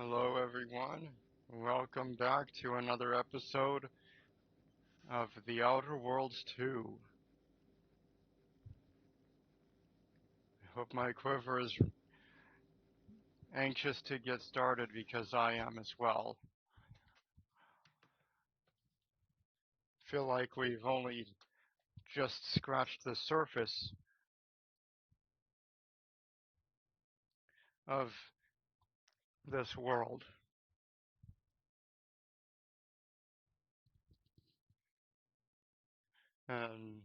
Hello, everyone. Welcome back to another episode of The Outer Worlds 2. I hope my quiver is anxious to get started because I am as well. Feel like we've only just scratched the surface of this world. And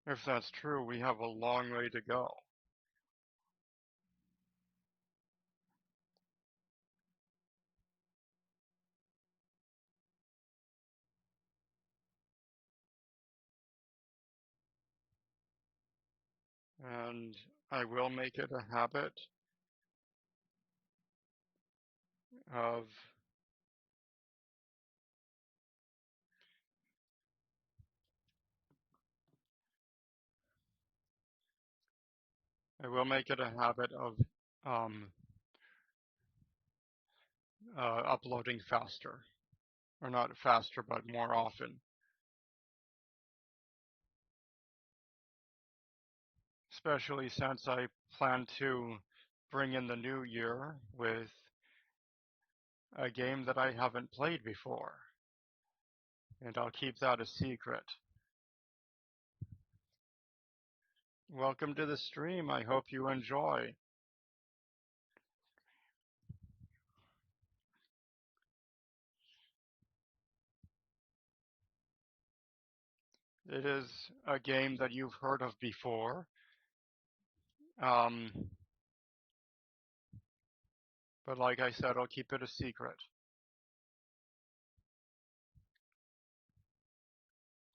if that's true, we have a long way to go. And I will make it a habit of I will make it a habit of um, uploading faster. Or not faster, but more often. Especially since I plan to bring in the new year with a game that I haven't played before. And I'll keep that a secret. Welcome to the stream. I hope you enjoy. It is a game that you've heard of before. Um, but like I said, I'll keep it a secret.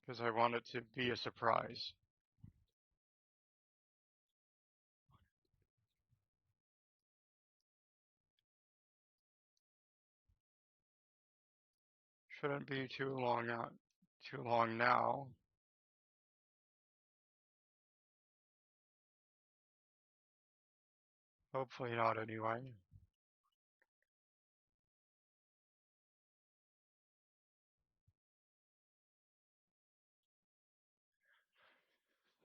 Because I want it to be a surprise. Shouldn't be too long now. Hopefully not anyway.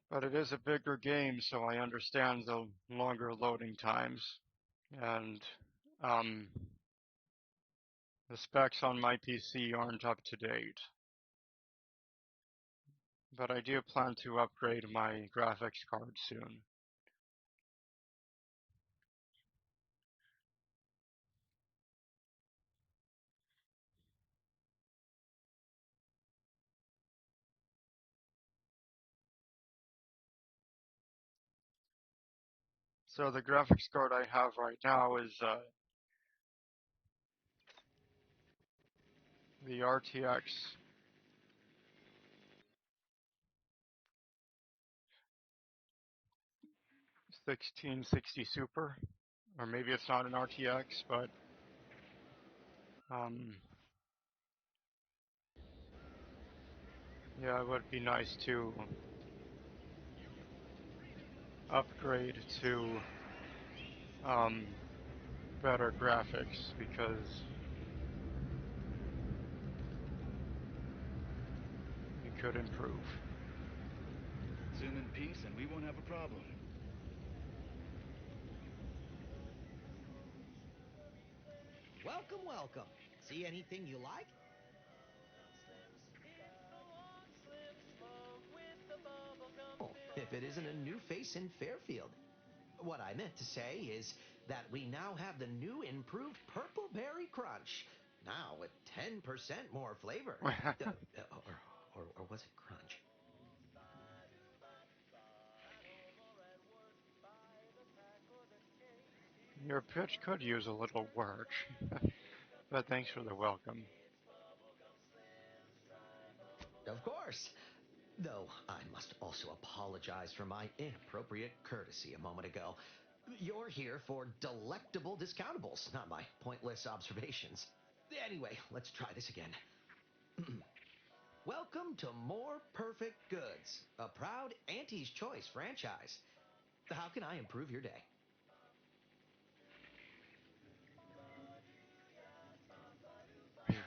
But it is a bigger game, so I understand the longer loading times. And um, the specs on my PC aren't up to date. But I do plan to upgrade my graphics card soon. So the graphics card I have right now is the RTX 1660 Super, or maybe it's not an RTX, but um, yeah, it would be nice to upgrade to um, better graphics because it could improve. Zoom in peace and we won't have a problem. Welcome, welcome. See anything you like? Oh, if it isn't a new face in Fairfield. What I meant to say is that we now have the new improved Purple Berry Crunch. Now with 10% more flavor. Or was it crunch? Your pitch could use a little work, but thanks for the welcome. Of course. Though I must also apologize for my inappropriate courtesy a moment ago. You're here for delectable discountables, not my pointless observations. Anyway, let's try this again. Welcome to More Perfect Goods, a proud Auntie's Choice franchise. How can I improve your day?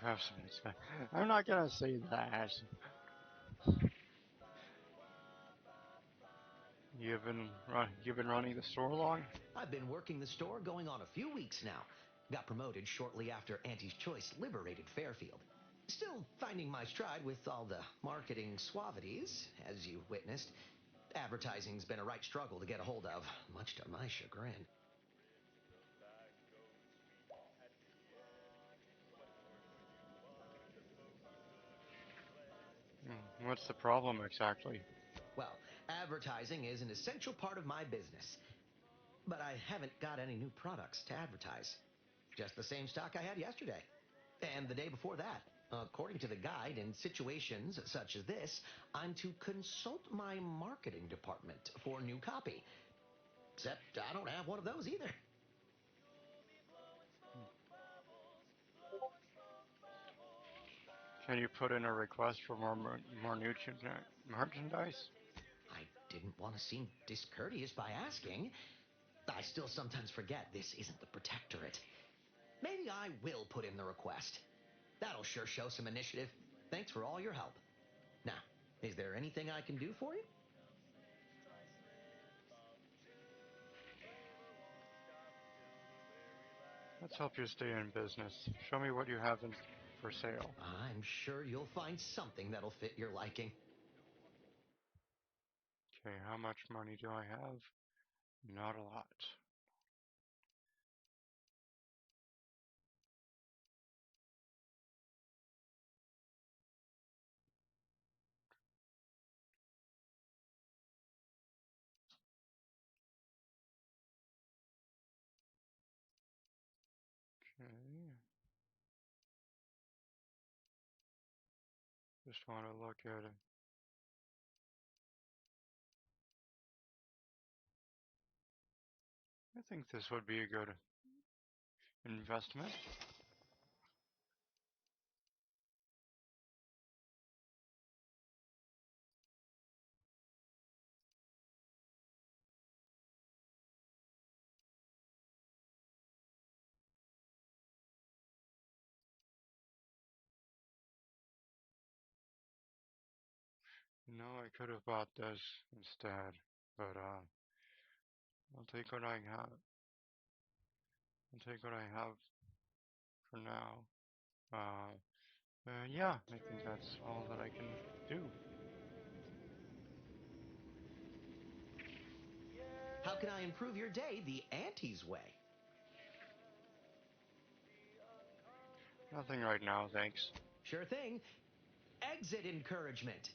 have some respect. I'm not gonna say that. You've been running the store long? I've been working the store going on a few weeks now. Got promoted shortly after Auntie's Choice liberated Fairfield. Still finding my stride with all the marketing suavities, as you witnessed. Advertising's been a right struggle to get a hold of, much to my chagrin. What's the problem exactly? Well, advertising is an essential part of my business. But I haven't got any new products to advertise. Just the same stock I had yesterday. And the day before that. According to the guide, in situations such as this, I'm to consult my marketing department for new copy. Except I don't have one of those either. Can you put in a request for more merchandise? I didn't want to seem discourteous by asking. I still sometimes forget this isn't the Protectorate. Maybe I will put in the request. That'll sure show some initiative. Thanks for all your help. Now, is there anything I can do for you? Let's help you stay in business. Show me what you have for sale. I'm sure you'll find something that'll fit your liking. Okay, how much money do I have? Not a lot. Okay. Just want to look at it. I think this would be a good investment. No, I could have bought this instead, but I'll take what I have. I'll take what I have for now. Yeah, I think that's all that I can do. How can I improve your day the Auntie's way? Nothing right now, thanks. Sure thing. Exit encouragement.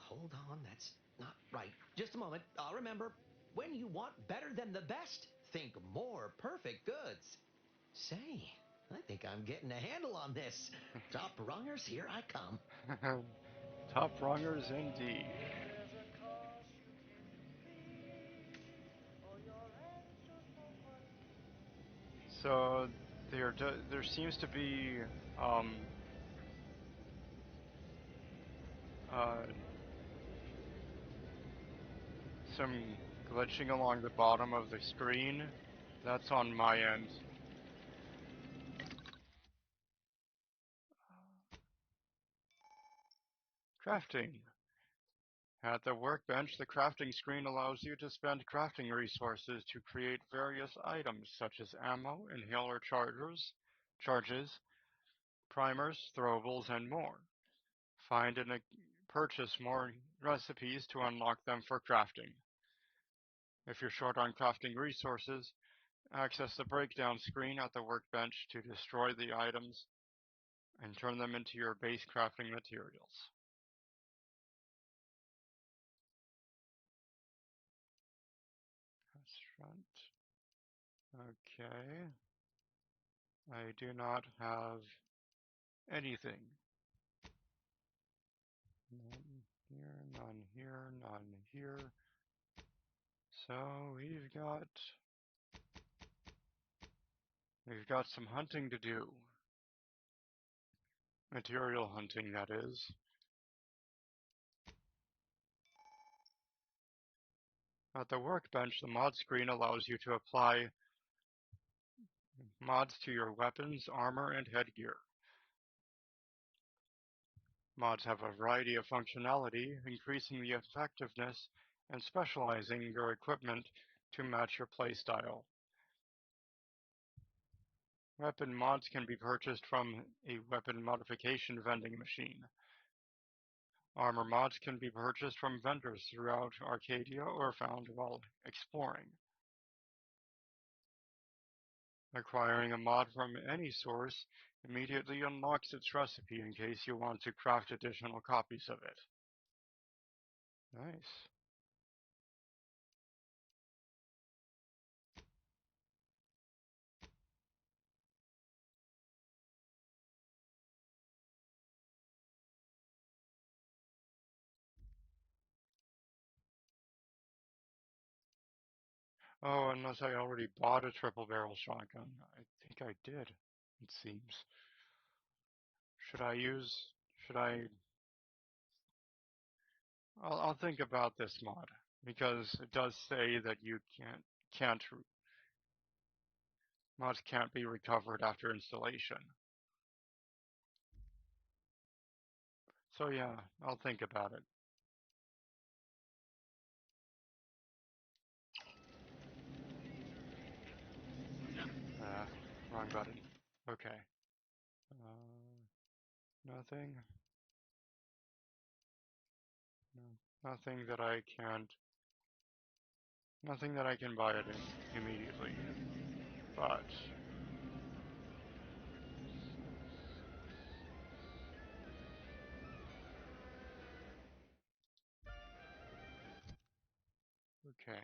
Hold on, that's not right. Just a moment, I'll remember. When you want better than the best, think more perfect goods. Say, I think I'm getting a handle on this. Top rungers, here I come. Top rungers indeed. So there seems to be um, uh, some glitching along the bottom of the screen. That's on my end. Crafting. At the workbench, the crafting screen allows you to spend crafting resources to create various items such as ammo, inhaler charges, primers, throwables, and more. Find and purchase more recipes to unlock them for crafting. If you're short on crafting resources, access the breakdown screen at the workbench to destroy the items and turn them into your base crafting materials. Restaurant. Okay. I do not have anything. None here, none here, none here. So we've got some hunting to do. Material hunting, that is. At the workbench, the mod screen allows you to apply mods to your weapons, armor, and headgear. Mods have a variety of functionality, increasing the effectiveness and specializing your equipment to match your playstyle. Weapon mods can be purchased from a weapon modification vending machine. Armor mods can be purchased from vendors throughout Arcadia or found while exploring. Acquiring a mod from any source immediately unlocks its recipe in case you want to craft additional copies of it. Nice. Oh, unless I already bought a triple barrel shotgun. I think I did, it seems. Should I, I'll think about this mod, because it does say that you mods can't be recovered after installation. So yeah, I'll think about it. Wrong button. Okay. Nothing. No, nothing that I can buy it immediately. But okay.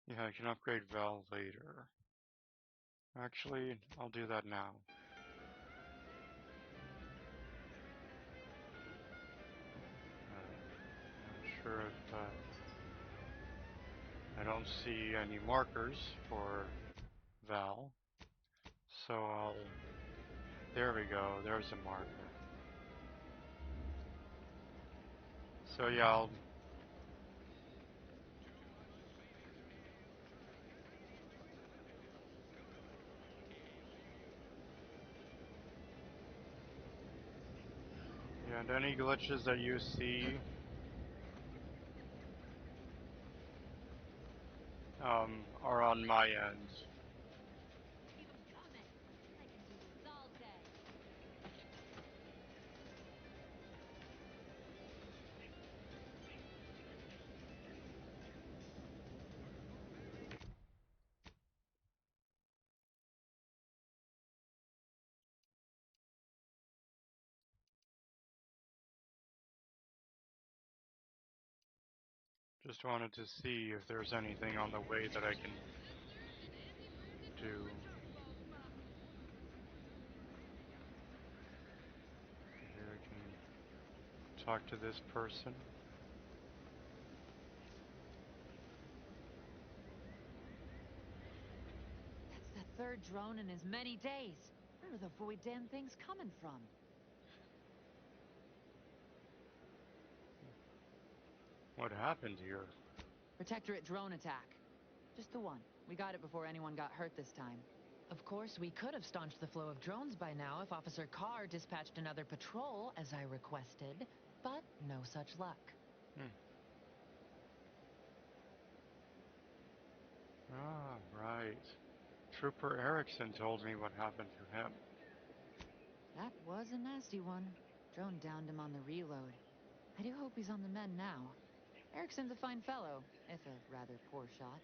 Yeah, I can upgrade Val later. Actually, I'll do that now. Not sure if I don't see any markers for Val, so there we go, there's a marker. So yeah, and any glitches that you see, are on my end. Just wanted to see if there's anything on the way that I can do. Here I can talk to this person. That's the third drone in as many days. Where are the void damn things coming from? What happened here? Protectorate drone attack. Just the one. We got it before anyone got hurt this time. Of course, we could have staunched the flow of drones by now if Officer Carr dispatched another patrol, as I requested, but no such luck. Ah, right. Trooper Erickson told me what happened to him. That was a nasty one. Drone downed him on the reload. I do hope he's on the mend now. Erickson's a fine fellow, if a rather poor shot.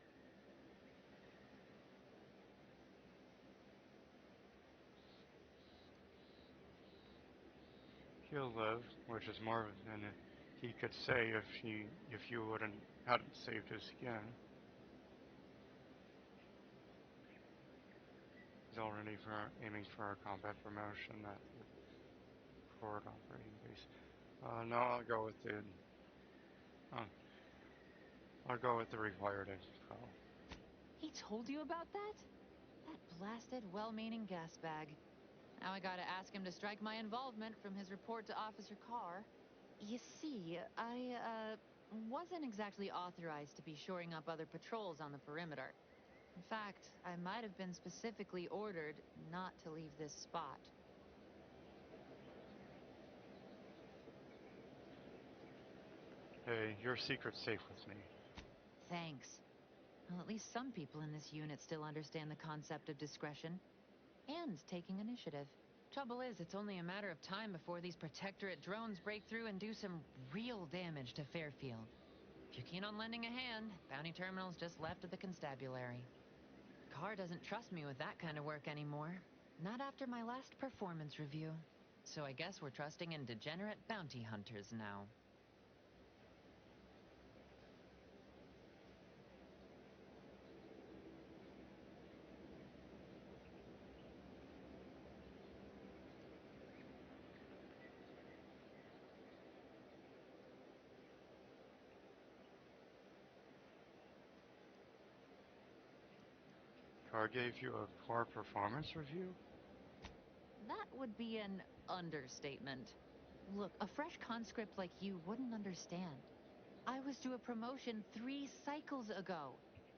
He'll live, which is more than he could say if you hadn't saved his skin. He's already aiming for a combat promotion at the forward operating base. No, I'll go with the required info. He told you about that? That blasted well-meaning gas bag. Now I gotta ask him to strike my involvement from his report to Officer Carr. You see, I wasn't exactly authorized to be shoring up other patrols on the perimeter. In fact, I might have been specifically ordered not to leave this spot. Hey, your secret's safe with me. Thanks. Well, at least some people in this unit still understand the concept of discretion and taking initiative. Trouble is, it's only a matter of time before these Protectorate drones break through and do some real damage to Fairfield. If you're keen on lending a hand, Bounty Terminal's just left at the constabulary. Carr doesn't trust me with that kind of work anymore. Not after my last performance review. So I guess we're trusting in degenerate bounty hunters now. Carr gave you a poor performance review? That would be an understatement. Look, a fresh conscript like you wouldn't understand. I was due a promotion 3 cycles ago.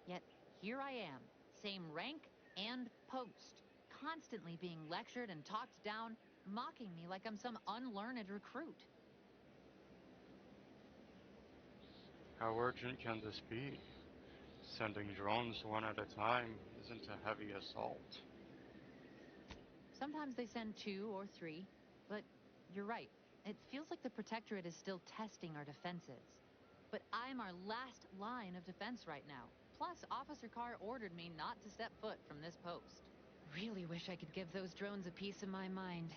Yet here I am, same rank and post, constantly being lectured and talked down, mocking me like I'm some unlearned recruit. How urgent can this be? Sending drones one at a time isn't a heavy assault. Sometimes they send 2 or 3, but you're right. It feels like the Protectorate is still testing our defenses. But I'm our last line of defense right now. Plus, Officer Carr ordered me not to step foot from this post. Really wish I could give those drones a piece of my mind.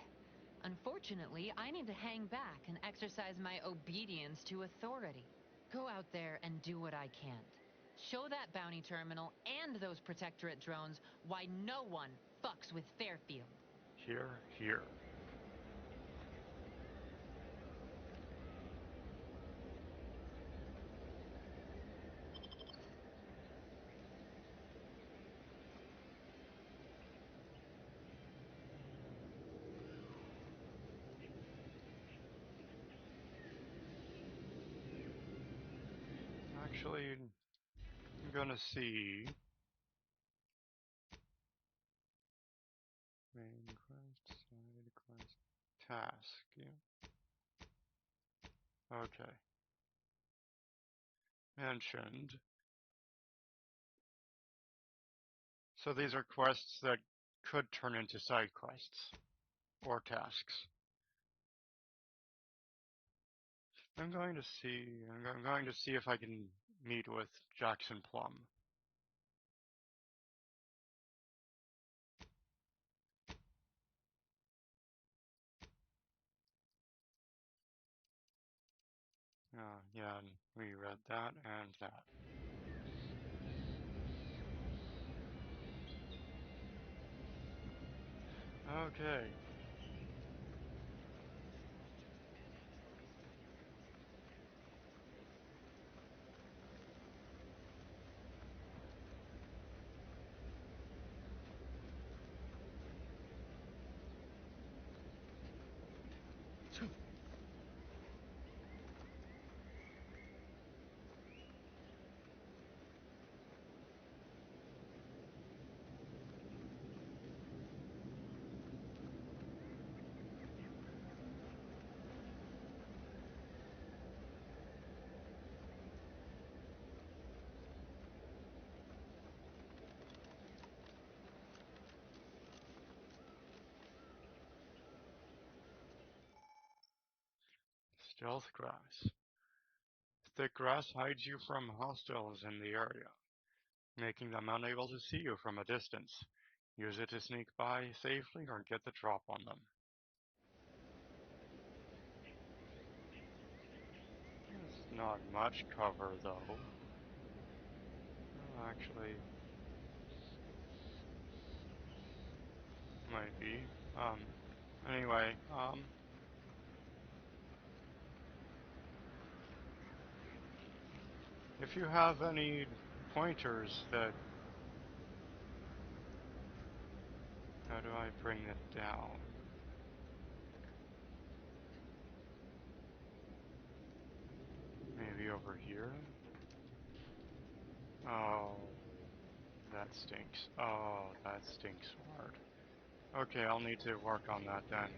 Unfortunately, I need to hang back and exercise my obedience to authority. Go out there and do what I can. Show that bounty terminal and those Protectorate drones why no one fucks with Fairfield. Here, here. Actually, I'm gonna see. Main quest, side quest, task, yeah. Okay. Mentioned. So these are quests that could turn into side quests or tasks. I'm going to see. I'm going to see if I can meet with Jackson Plum. Yeah, we read that and that. Okay. Stealth grass. Thick grass hides you from hostiles in the area, making them unable to see you from a distance. Use it to sneak by safely or get the drop on them. It's not much cover though. Well, actually, might be. Anyway, if you have any pointers that do I bring it down? Maybe over here? Oh, that stinks. Oh, that stinks hard. Okay, I'll need to work on that then.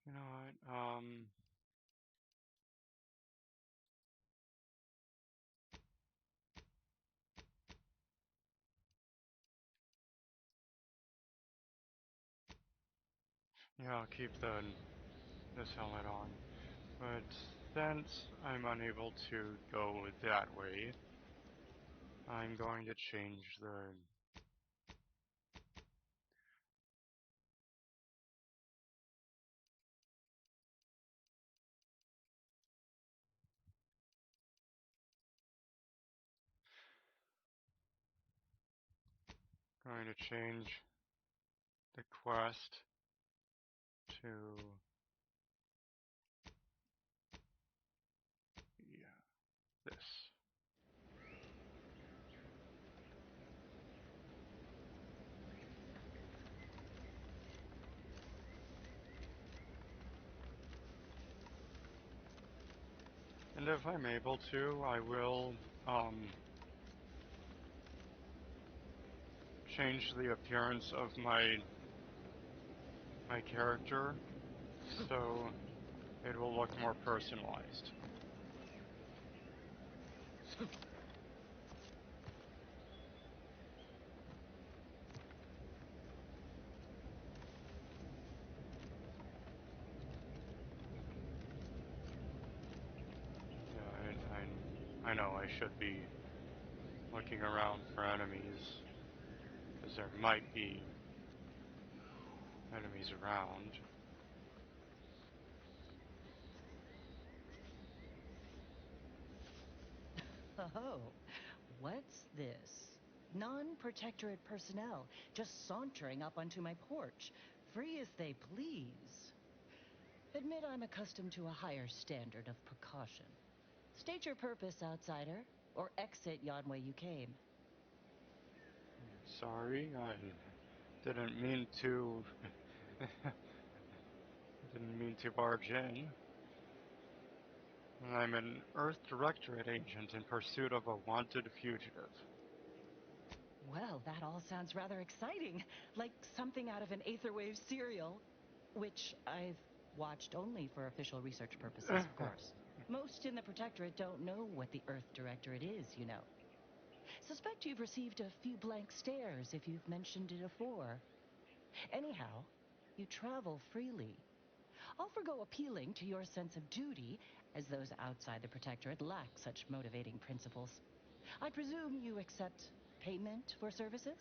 You know what? Yeah, I'll keep this helmet on. But since I'm unable to go that way, I'm going to change the quest to yeah, this. And if I'm able to, I will change the appearance of my character so it will look more personalized. I know I should be looking around for enemies, because there might be enemies around. Oh, what's this? Non-protectorate personnel just sauntering up onto my porch, free as they please. Admit I'm accustomed to a higher standard of precaution. State your purpose, outsider, or exit yon way you came. Sorry, I didn't mean to didn't mean to barge in. I'm an Earth Directorate agent in pursuit of a wanted fugitive. Well, that all sounds rather exciting, like something out of an Aetherwave serial, which I've watched only for official research purposes, of course. Most in the Protectorate don't know what the Earth Directorate is, you know. Suspect you've received a few blank stares if you've mentioned it afore. Anyhow, you travel freely. I'll forgo appealing to your sense of duty, as those outside the Protectorate lack such motivating principles. I presume you accept payment for services?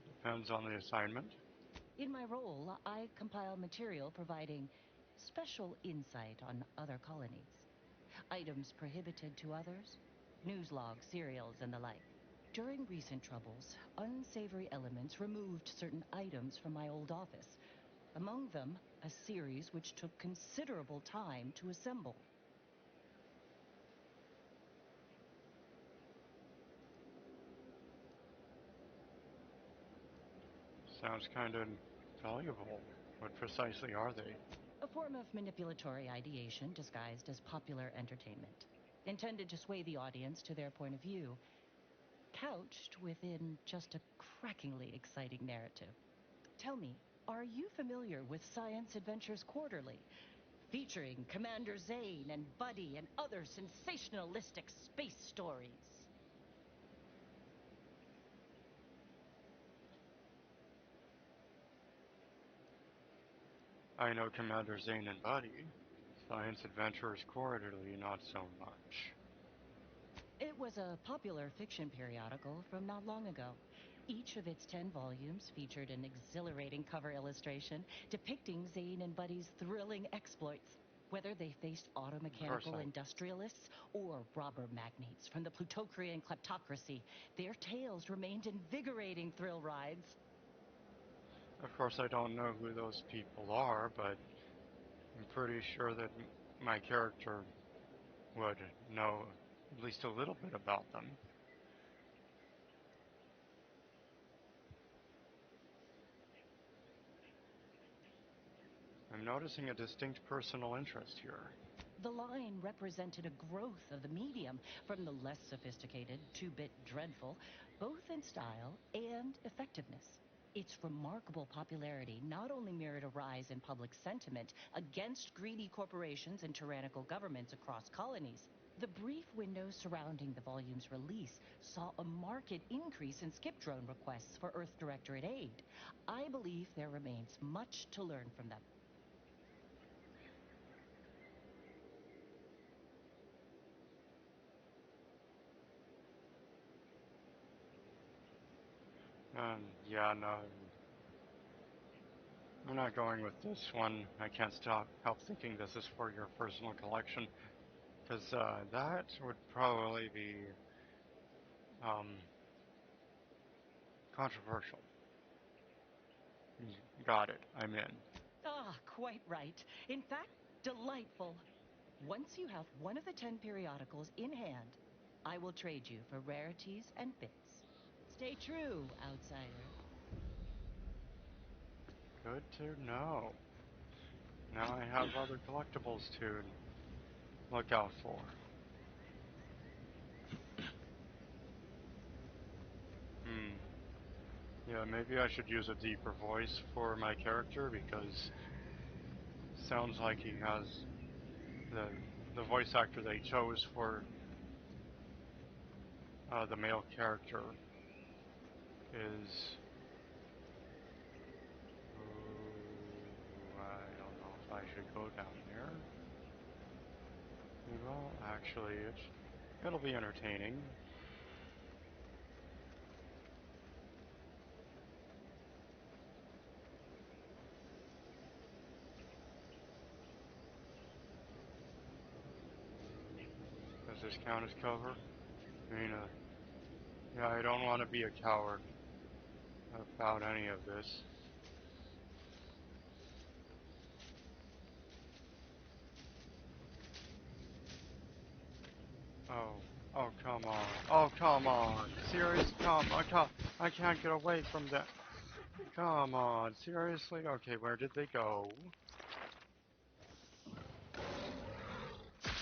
Depends on the assignment. In my role, I compile material providing special insight on other colonies. Items prohibited to others, news logs, serials, and the like. During recent troubles, unsavory elements removed certain items from my old office. Among them, a series which took considerable time to assemble. Sounds kind of valuable. What precisely are they? A form of manipulatory ideation disguised as popular entertainment, intended to sway the audience to their point of view, couched within just a crackingly exciting narrative. Tell me, are you familiar with Science Adventures Quarterly, featuring Commander Zane and Buddy and other sensationalistic space stories? I know Commander Zane and Buddy. Science Adventures Quarterly, not so much. It was a popular fiction periodical from not long ago. Each of its 10 volumes featured an exhilarating cover illustration depicting Zane and Buddy's thrilling exploits. Whether they faced automechanical industrialists or robber magnates from the Plutocrian kleptocracy, their tales remained invigorating thrill rides. Of course, I don't know who those people are, but I'm pretty sure that my character would know at least a little bit about them. I'm noticing a distinct personal interest here. The line represented a growth of the medium from the less sophisticated 2-bit dreadful, both in style and effectiveness. Its remarkable popularity not only mirrored a rise in public sentiment against greedy corporations and tyrannical governments across colonies. The brief window surrounding the volume's release saw a marked increase in skip drone requests for Earth Directorate aid. I believe there remains much to learn from them. Yeah, no. I'm not going with this one. I can't help thinking this is for your personal collection. Because that would probably be controversial. Got it. I'm in. Ah, quite right. In fact, delightful. Once you have one of the 10 periodicals in hand, I will trade you for rarities and bits. Stay true, outsider. Good to know. Now I have other collectibles to look out for. Yeah, maybe I should use a deeper voice for my character because it sounds like he has the voice actor they chose for the male character is I don't know if I should go down there. Well, actually, it'll be entertaining. Does this count as cover? I mean, yeah, I don't want to be a coward about any of this. Oh, come on. Oh, come on. Seriously? I can't get away from that. Come on. Seriously? Okay, where did they go?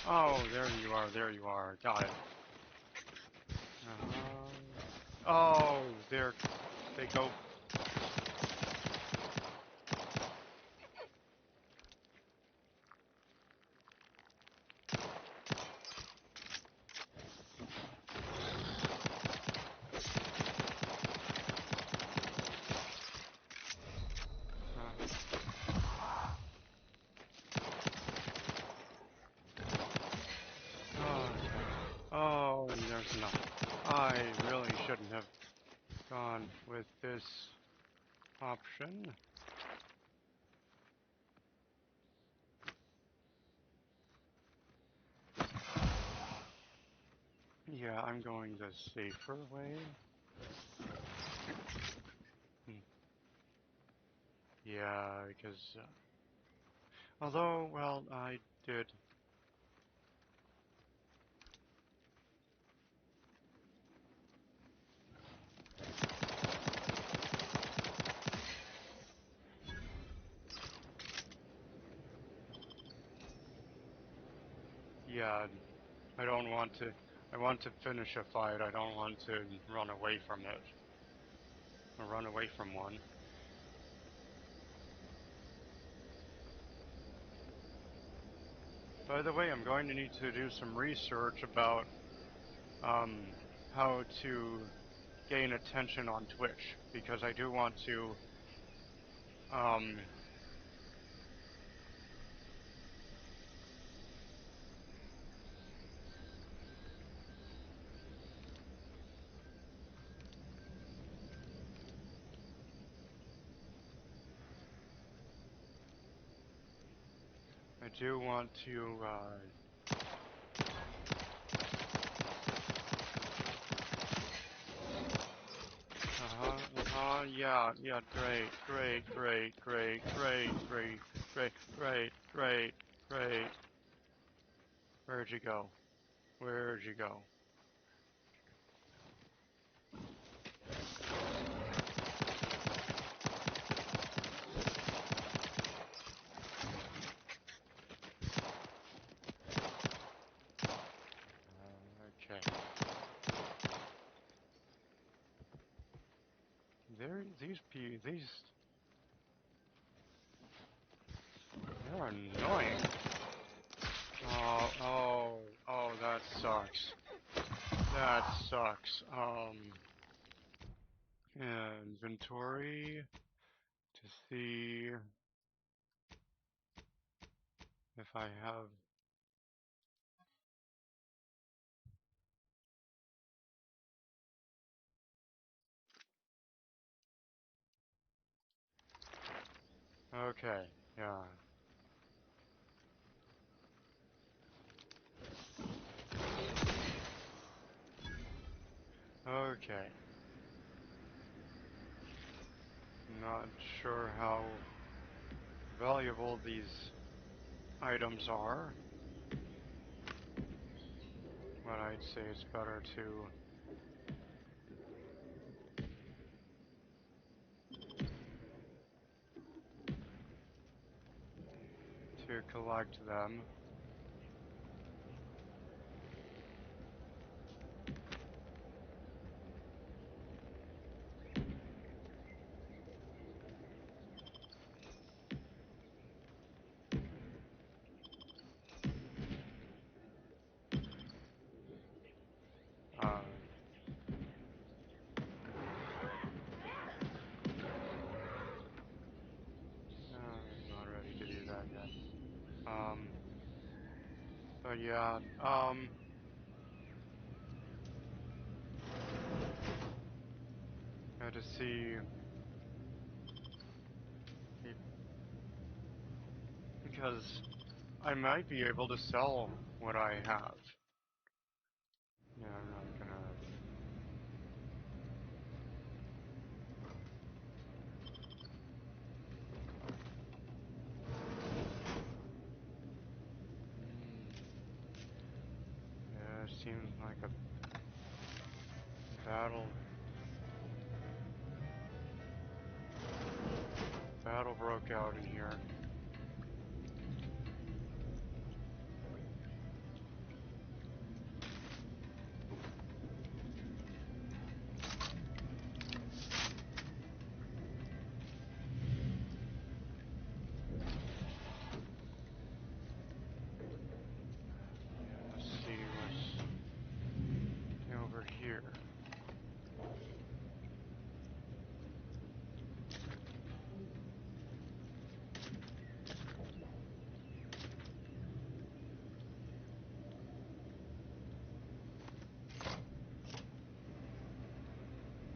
Oh, there you are. There you are. Got it. Oh, there they go. Oh, there's enough. I really shouldn't have gone with this option. Yeah, I'm going the safer way. Yeah, because although, well, I did. Yeah, I don't want to. I want to finish a fight. I don't want to run away from it. Or run away from one. By the way, I'm going to need to do some research about how to gain attention on Twitch, because I do want to I do want to, yeah, great. Where'd you go? Where'd you go? Okay. They're annoying. Oh, that sucks. That sucks. Inventory to see if I have. Okay, yeah. Okay. Not sure how valuable these items are, but I'd say it's better to collect them. Uh, I'm not ready to do that yet. But yeah, had to see because I might be able to sell what I have. Yeah, I'm not gonna. Yeah, it seems like a battle. Battle broke out in here. Let's see what's over here.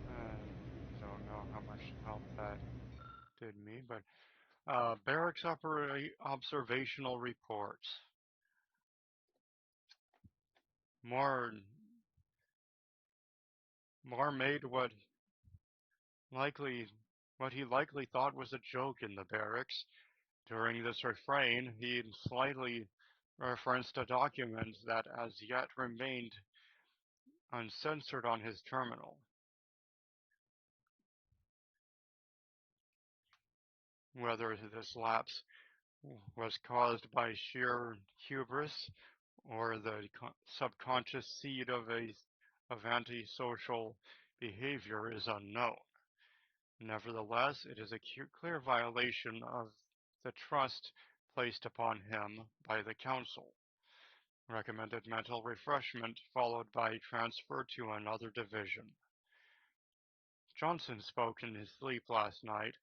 I don't know how much help that did me, but barracks observational reports. Moore made likely what he likely thought was a joke in the barracks. During this refrain, he slightly referenced a document that as yet remained uncensored on his terminal. Whether this lapse was caused by sheer hubris or the subconscious seed of antisocial behavior is unknown. Nevertheless, it is a clear violation of the trust placed upon him by the Council. Recommended mental refreshment followed by transfer to another division. Johnson spoke in his sleep last night,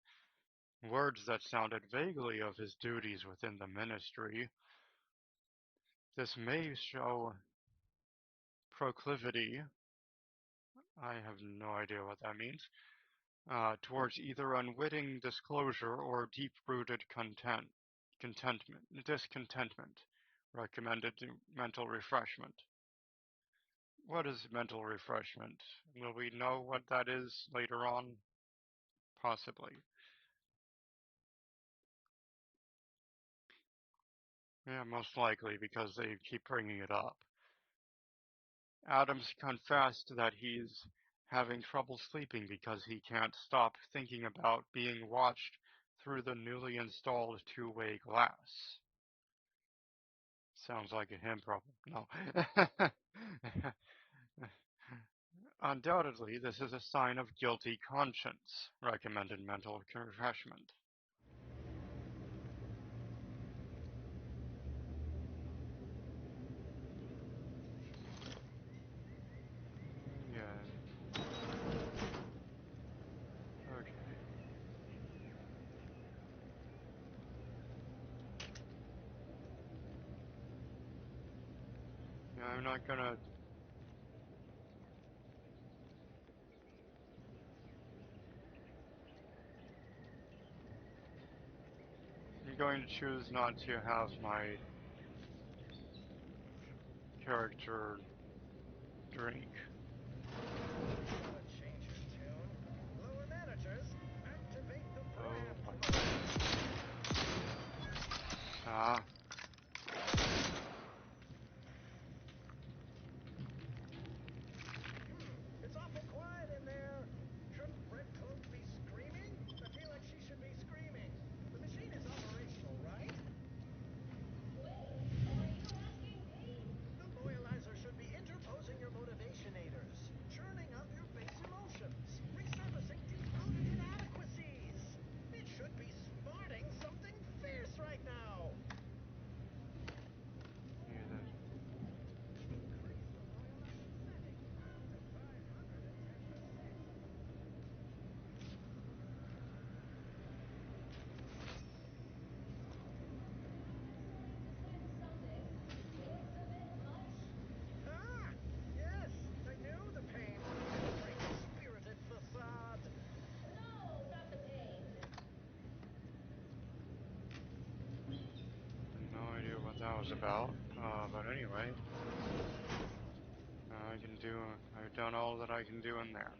words that sounded vaguely of his duties within the ministry. This may show proclivity, I have no idea what that means, towards either unwitting disclosure or deep-rooted contempt. discontentment. Recommended mental refreshment. What is mental refreshment? Will we know what that is later on? Possibly. Yeah, most likely because they keep bringing it up. Adams confessed that he's having trouble sleeping because he can't stop thinking about being watched through the newly installed two-way glass. Sounds like a him problem. No. Undoubtedly, this is a sign of guilty conscience, recommended mental refreshment. Yeah. Okay. Yeah, I'm not gonna. I'm going to choose not to have my character drink. Oh boy. Ah. It's awful quiet in there. Shouldn't Red Cloak be screaming? I feel like she should be screaming. The machine is operational, right? The loyalizer should be interposing your motivationators, churning up your base emotions, resurfacing deep-rooted inadequacies. It should be smarting something fierce right now. Yeah, then. Ah, yes, I knew the pain would bring a spirited facade. No idea what that was about. But anyway, I've done all that I can do in there.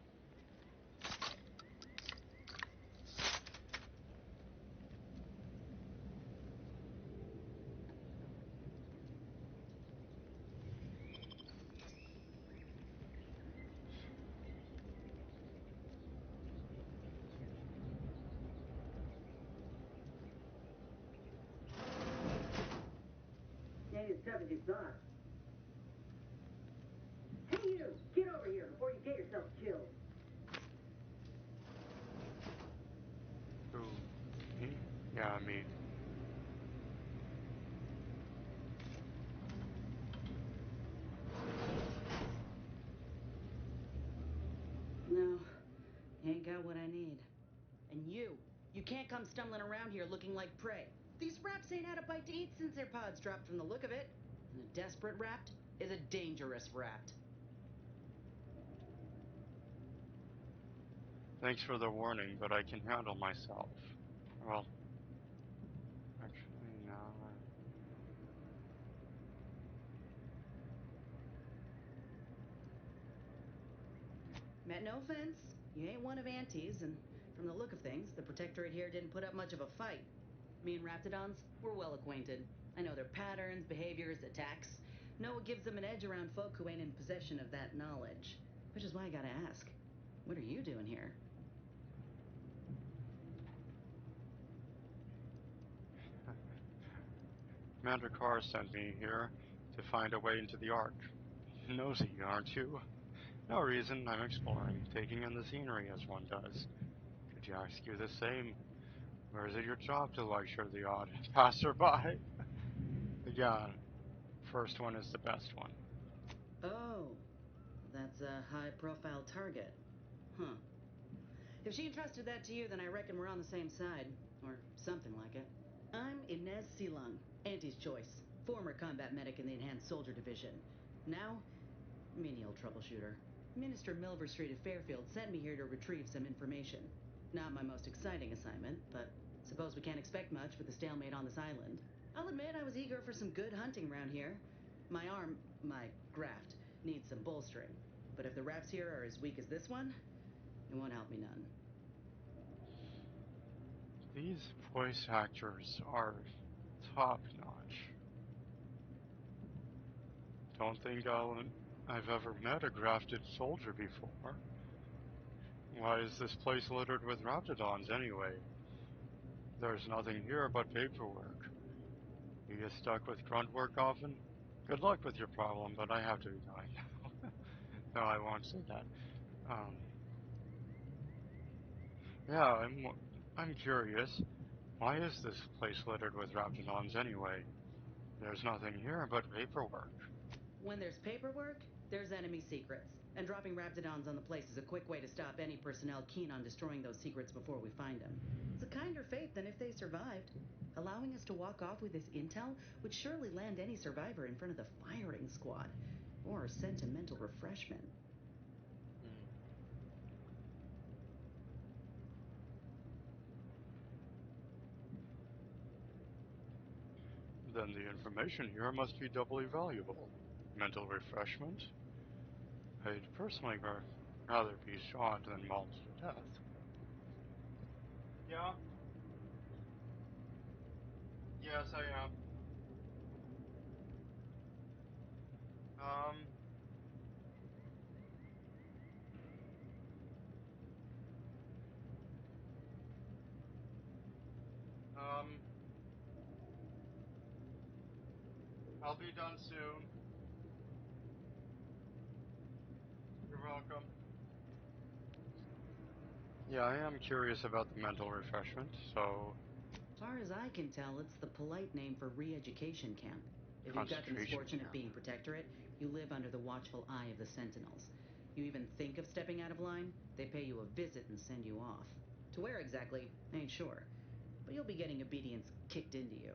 Ain't as tough as you thought. Hey you! Get over here before you get yourself killed. Who? Me? Yeah, me. No, you ain't got what I need. And you can't come stumbling around here looking like prey. These raps ain't had a bite to eat since their pods dropped from the look of it. And a desperate rapt is a dangerous rapt. Thanks for the warning, but I can handle myself. Well, actually, no. Meant no offense, you ain't one of Auntie's, and from the look of things, the Protectorate here didn't put up much of a fight. Me and Raptidons, we're well acquainted. I know their patterns, behaviors, attacks. Know what gives them an edge around folk who ain't in possession of that knowledge. Which is why I gotta ask, what are you doing here? Commander Carr sent me here to find a way into the Ark. Nosy, aren't you? No reason, I'm exploring, taking in the scenery as one does. Could you ask you the same? Or is it your job to lecture the odd passerby? Again, first one is the best one. Oh, that's a high-profile target. Huh. If she entrusted that to you, then I reckon we're on the same side. Or something like it. I'm Inez Silung, Auntie's choice. Former combat medic in the Enhanced Soldier Division. Now, menial troubleshooter. Minister Milverstreet of Fairfield sent me here to retrieve some information. Not my most exciting assignment, but Suppose we can't expect much with the stalemate on this island. I'll admit I was eager for some good hunting around here. My graft, needs some bolstering. But if the raps here are as weak as this one, it won't help me none. These voice actors are top notch. Don't think I've ever met a grafted soldier before. Why is this place littered with Raptidons anyway? There's nothing here but paperwork. You get stuck with grunt work often? Good luck with your problem, but I have to be going now. No, I won't say that. Um, yeah, I'm curious. Why is this place littered with Raptidons anyway? There's nothing here but paperwork. When there's paperwork, there's enemy secrets. And dropping Raptidons on the place is a quick way to stop any personnel keen on destroying those secrets before we find them. It's a kinder fate than if they survived. Allowing us to walk off with this intel would surely land any survivor in front of the firing squad. Or sentimental refreshment. Then the information here must be doubly valuable. Mental refreshment? I'd personally rather be shot than mauled to death. Yeah? Yes, I am. Um... I'll be done soon. You're welcome. Yeah, I am curious about the mental refreshment, so... Far as I can tell, it's the polite name for re-education camp. If you've got the misfortune of being Protectorate, you live under the watchful eye of the Sentinels. You even think of stepping out of line, they pay you a visit and send you off. To where exactly, ain't sure. But you'll be getting obedience kicked into you.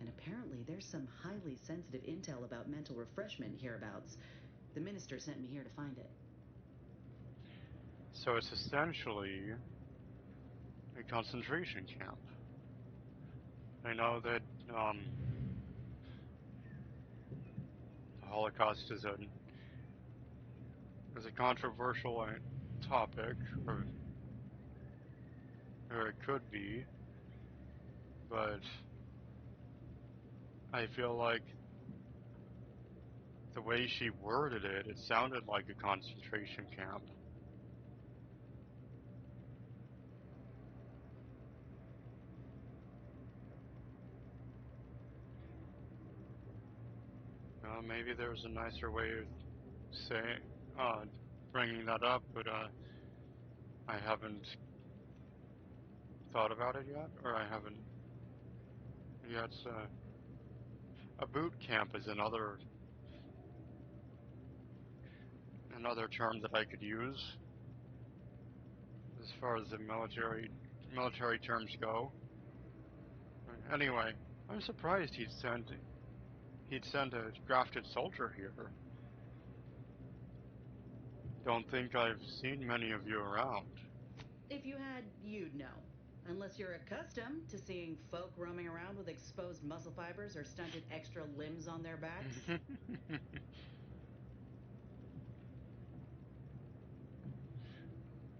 And apparently there's some highly sensitive intel about mental refreshment hereabouts. The minister sent me here to find it. So it's essentially a concentration camp. I know that the Holocaust is a controversial topic, or it could be, but I feel like the way she worded it, it sounded like a concentration camp. Maybe there's a nicer way of saying, bringing that up, but I haven't thought about it yet, or I haven't yet. A boot camp is another term that I could use as far as the military terms go. Anyway, I'm surprised he'd send a grafted soldier here. Don't think I've seen many of you around. If you had, you'd know. Unless you're accustomed to seeing folk roaming around with exposed muscle fibers or stunted extra limbs on their backs.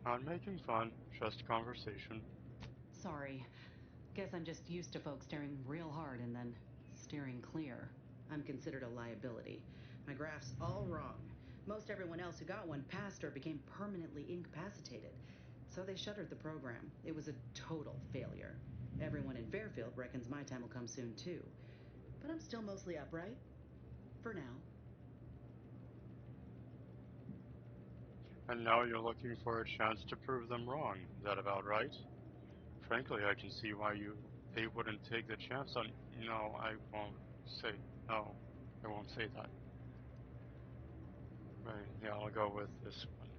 Not making fun, just conversation. Sorry. Guess I'm just used to folks staring real hard and then steering clear. I'm considered a liability. My graph's all wrong. Most everyone else who got one passed or became permanently incapacitated. So they shuttered the program. It was a total failure. Everyone in Fairfield reckons my time will come soon too. But I'm still mostly upright. For now. And now you're looking for a chance to prove them wrong. Is that about right? Frankly, I can see why they wouldn't take the chance on... No, I won't say... No, I won't say that. Right, yeah, I'll go with this one.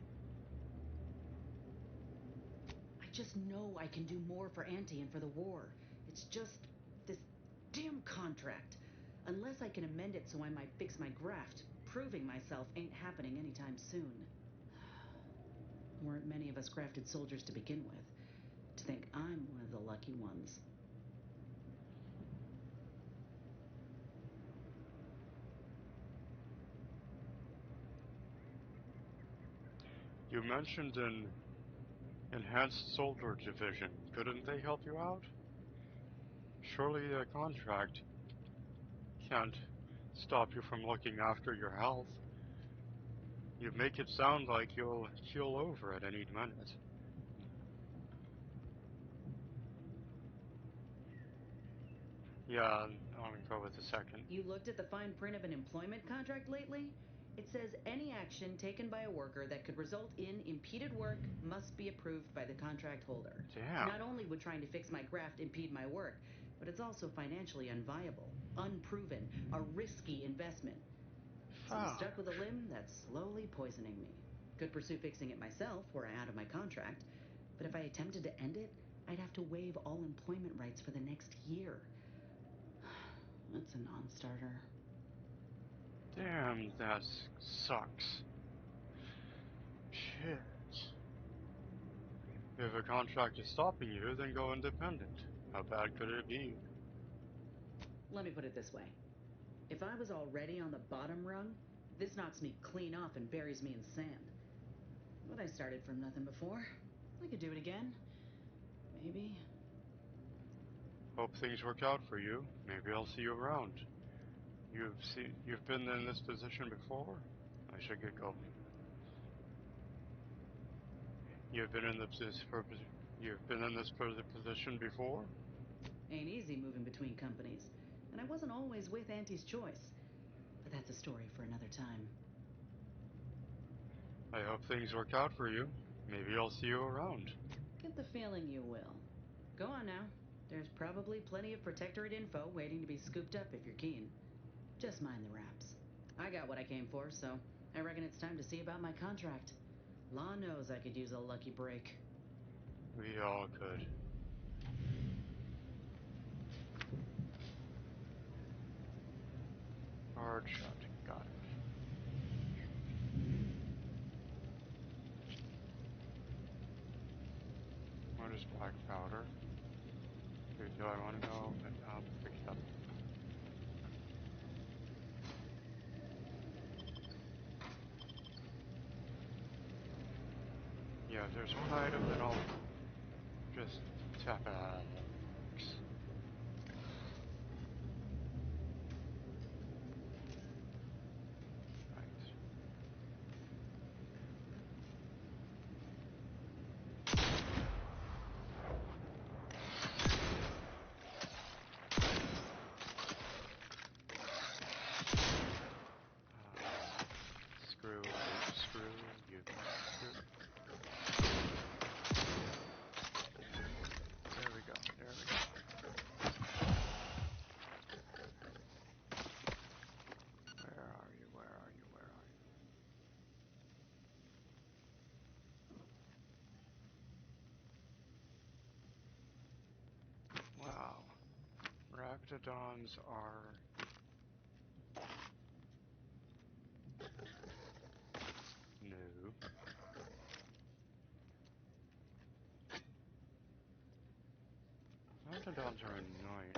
I just know I can do more for Auntie and for the war. It's just this damn contract. Unless I can amend it so I might fix my graft, proving myself ain't happening anytime soon. Weren't many of us grafted soldiers to begin with. To think I'm one of the lucky ones. You mentioned an enhanced soldier division. Couldn't they help you out? Surely a contract can't stop you from looking after your health. You make it sound like you'll keel over at any minute. Yeah, I'm gonna go with the second. You looked at the fine print of an employment contract lately? It says any action taken by a worker that could result in impeded work must be approved by the contract holder. Damn. Not only would trying to fix my graft impede my work, but it's also financially unviable, unproven, a risky investment. So I'm stuck with a limb that's slowly poisoning me. Could pursue fixing it myself were I out of my contract, but if I attempted to end it, I'd have to waive all employment rights for the next year. That's a non-starter. Damn, that sucks. Shit. If a contract is stopping you, then go independent. How bad could it be? Let me put it this way. If I was already on the bottom rung, this knocks me clean off and buries me in sand. But I started from nothing before. I could do it again. Maybe. Hope things work out for you. Maybe I'll see you around. You've been in this position before? I should get going. You've been in this position before? Ain't easy moving between companies. And I wasn't always with Auntie's Choice. But that's a story for another time. I hope things work out for you. Maybe I'll see you around. Get the feeling you will. Go on now. There's probably plenty of Protectorate info waiting to be scooped up if you're keen. Just mind the wraps. I got what I came for, so I reckon it's time to see about my contract. Law knows I could use a lucky break. We all could. Hard shot. Got it. What is black powder? Do I want to go? I'll pick it up. Yeah, if there's one item, then I'll just tap X. Screw you. There we go. Where are you? Wow. Raptidons are new. Raptidons are annoying.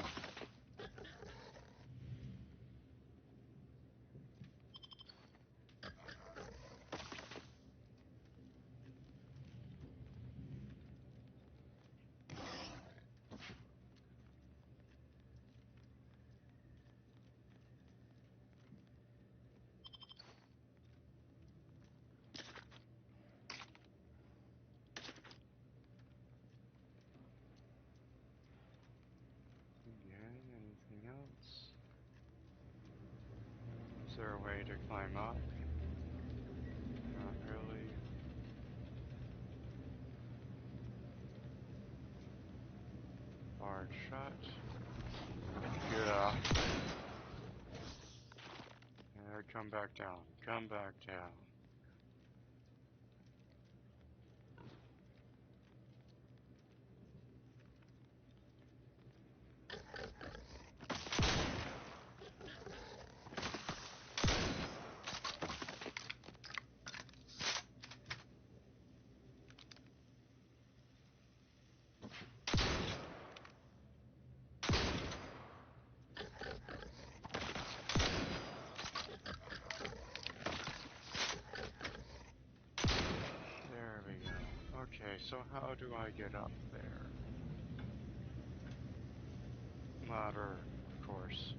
Anything else? Is there a way to climb up? Not really. Hard shot. Yeah. Come back down. Come back down. Okay, so how do I get up there? Ladder, of course.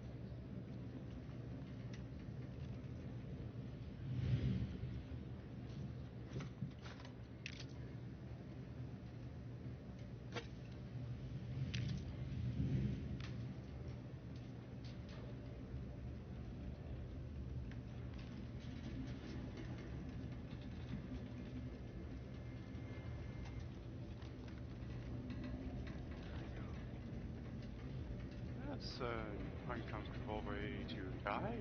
That's an uncomfortable way to die.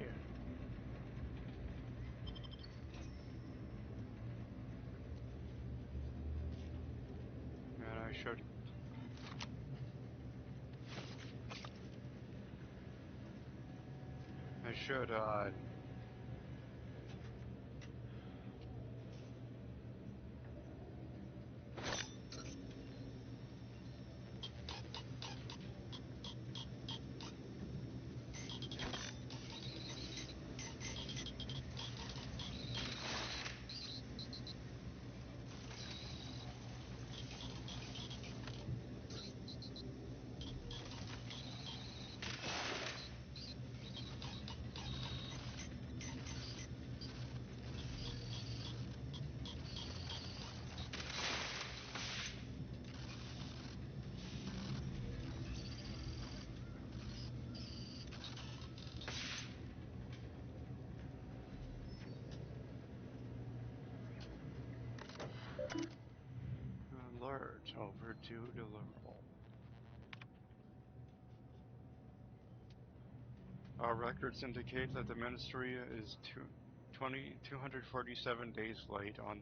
And I should, alert, overdue deliverable. Our records indicate that the Ministry is 247 days late on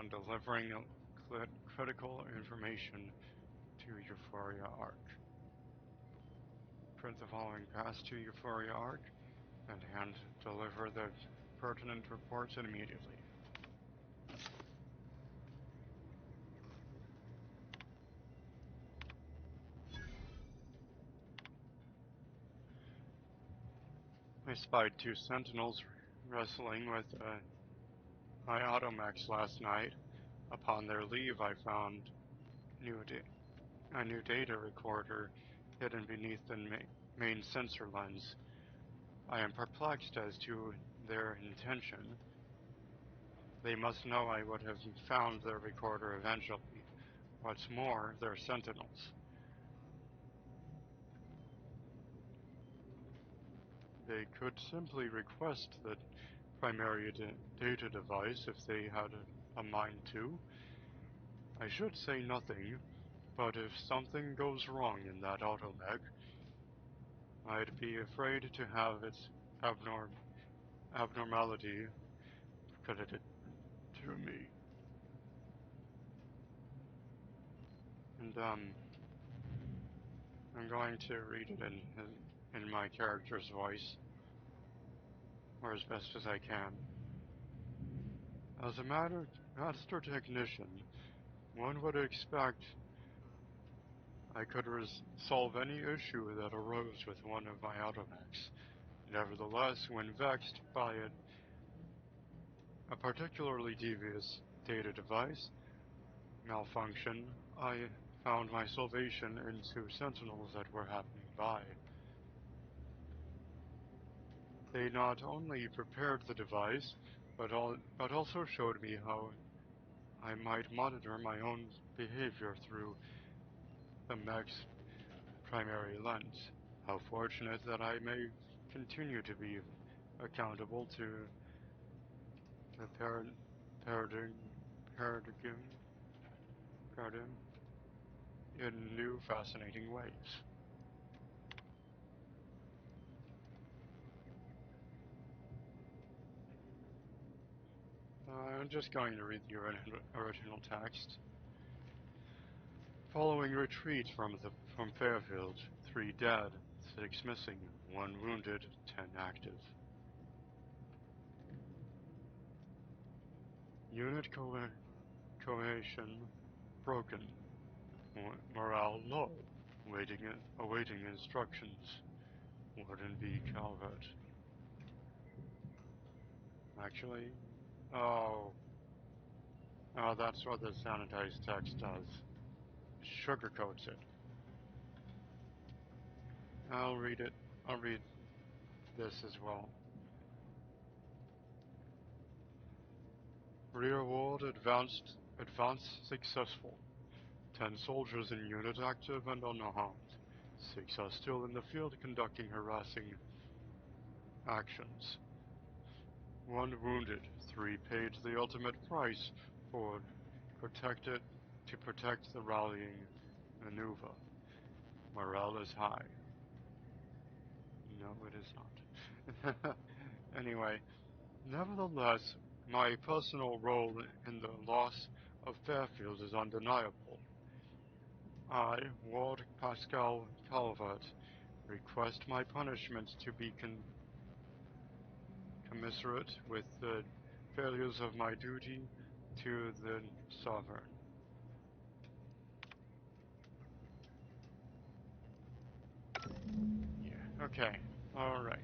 delivering critical information to Euphoria Arc. Print the following pass to Euphoria Arc and hand deliver the pertinent reports immediately. I spied two sentinels wrestling with my Automax last night. Upon their leave, I found a new data recorder hidden beneath the main sensor lens. I am perplexed as to their intention. They must know I would have found their recorder eventually. What's more, they're sentinels. They could simply request the primary data device if they had a mind to. I should say nothing, but if something goes wrong in that automech, I'd be afraid to have its abnormality credited to me. And I'm going to read it in my character's voice, or as best as I can. As a master technician, one would expect I could solve any issue that arose with one of my automechs. Nevertheless, when vexed by a particularly devious data device malfunction, I found my salvation into sentinels that were happening by. They not only prepared the device, but also showed me how I might monitor my own behavior through the mech's primary lens. How fortunate that I may continue to be accountable to the paradigm in new fascinating ways. I'm just going to read the original text. Following retreat from Fairfield, 3 dead, 6 missing, 1 wounded, 10 active. Unit cohesion broken. Morale low. Awaiting instructions. Warden B. Calvert. Actually, oh. That's what the sanitized text does. Sugarcoats it. I'll read it. I'll read this as well. Rear ward advance successful. 10 soldiers in unit active and unharmed. 6 are still in the field conducting harassing actions. 1 wounded. 3 paid the ultimate price for to protect the rallying maneuver. Morale is high. No, it is not. Anyway, nevertheless, my personal role in the loss of Fairfield is undeniable. I, Ward Pascal Calvert, request my punishment to be commiserate with the failures of my duty to the Sovereign. Yeah, okay, alright.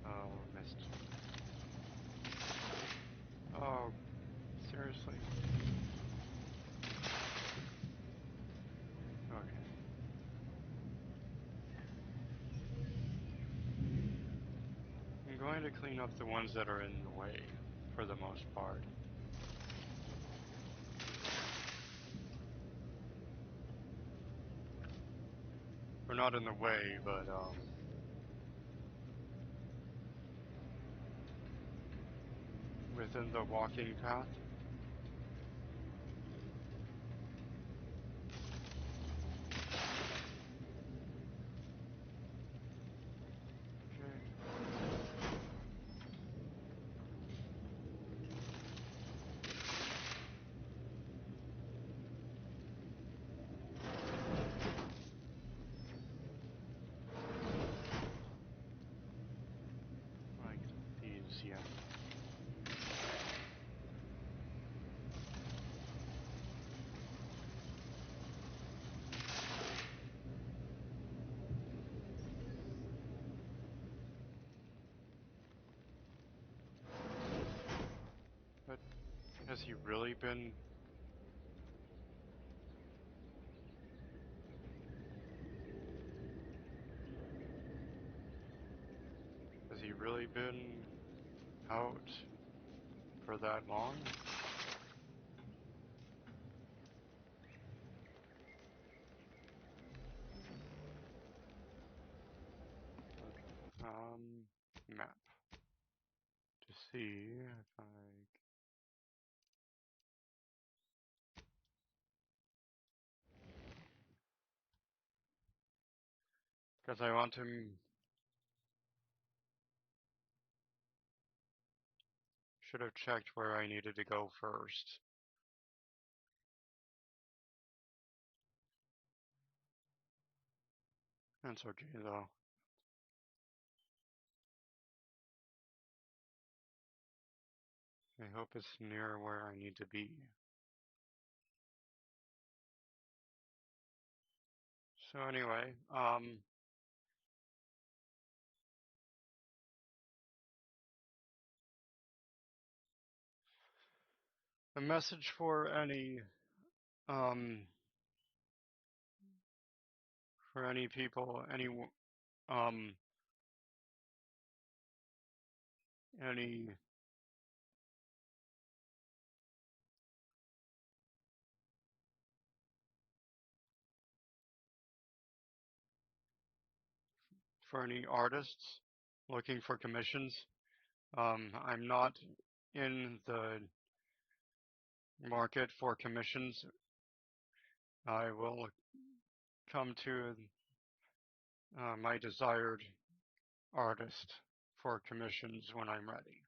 Oh, missed. Oh, seriously? Okay. I'm going to clean up the ones that are in the way, for the most part. Or not in the way, but, within the walking path. Like these, yeah. But has he really been... Has he really been out for that long? Map. To see if I... Because I want to... Should have checked where I needed to go first. That's okay, though. I hope it's near where I need to be. So anyway, a message um, for any people, um, any, for any artists looking for commissions. I'm not in the market for commissions. I will come to my desired artist for commissions when I'm ready.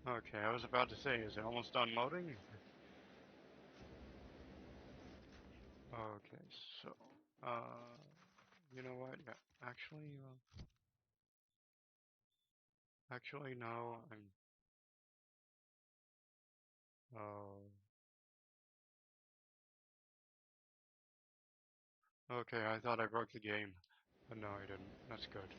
Okay, I was about to say, is it almost done loading? Okay, so, you know what? Yeah, actually, no, oh, okay, I thought I broke the game, but no, I didn't. That's good.